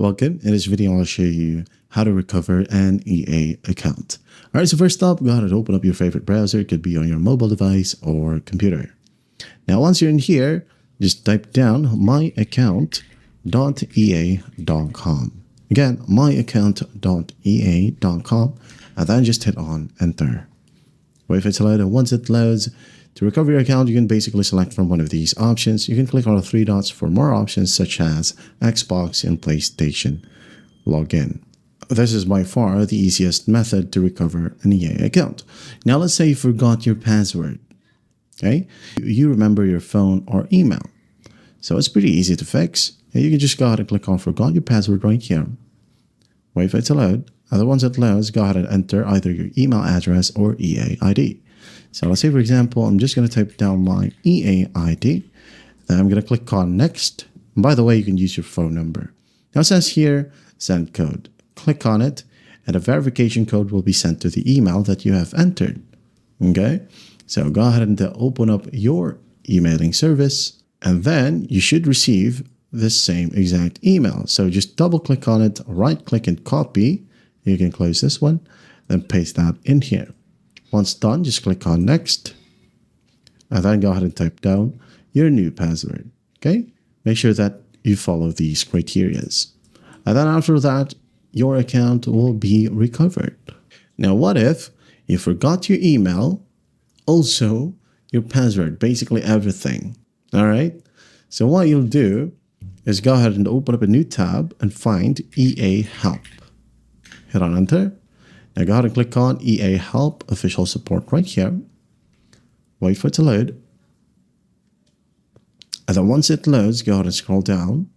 Welcome. In this video, I'll show you how to recover an EA account. All right, so first up, go ahead and open up your favorite browser. It could be on your mobile device or computer. Now, once you're in here, just type down myaccount.ea.com. Again, myaccount.ea.com, and then just hit on enter. Wait for it to load, and once it loads, to recover your account, you can basically select from one of these options. You can click on the three dots for more options such as Xbox and PlayStation login. This is by far the easiest method to recover an EA account. Now let's say you forgot your password. Okay, you remember your phone or email. So it's pretty easy to fix. You can just go ahead and click on forgot your password right here. Wait for it to load. And once it loads, go ahead and enter either your email address or EA ID. So let's say, for example, I'm just going to type down my EA ID. Then I'm going to click on next. And by the way, you can use your phone number. Now it says here, send code. Click on it, and a verification code will be sent to the email that you have entered. Okay, so go ahead and open up your emailing service, and then you should receive this same exact email. So just double click on it, right click and copy. You can close this one, then paste that in here. Once done, just click on next, and then go ahead and type down your new password. Okay, make sure that you follow these criterias, and then after that, your account will be recovered. Now, what if you forgot your email, also your password, basically everything? All right, so what you'll do is go ahead and open up a new tab and find EA Help. Hit on enter. Now go ahead and click on EA Help Official Support right here. Wait for it to load. And then once it loads, go ahead and scroll down.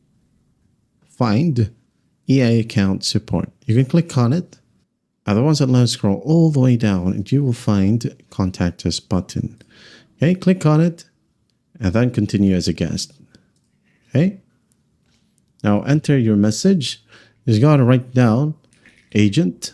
Find EA Account Support. You can click on it. And then once it loads, scroll all the way down and you will find Contact Us button. Okay, click on it and then continue as a guest. Okay. Now enter your message. Just go ahead and write down agent.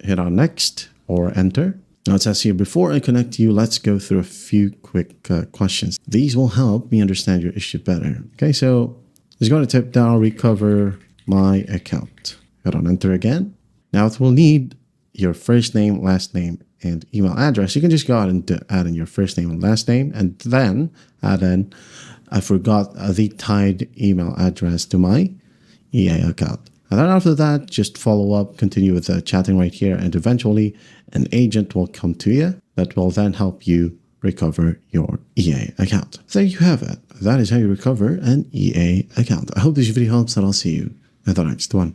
Hit on next or enter. Now it says here, before I connect you, let's go through a few quick questions. These will help me understand your issue better. Okay, so just going to type down recover my account. Hit on enter again. Now it will need your first name, last name, and email address. You can just go ahead and add in your first name and last name, and then add in, I forgot the tied email address to my EA account. And then after that, just follow up, continue with the chatting right here, and eventually an agent will come to you that will then help you recover your EA account. There you have it. That is how you recover an EA account. I hope this video helps, and I'll see you in the next one.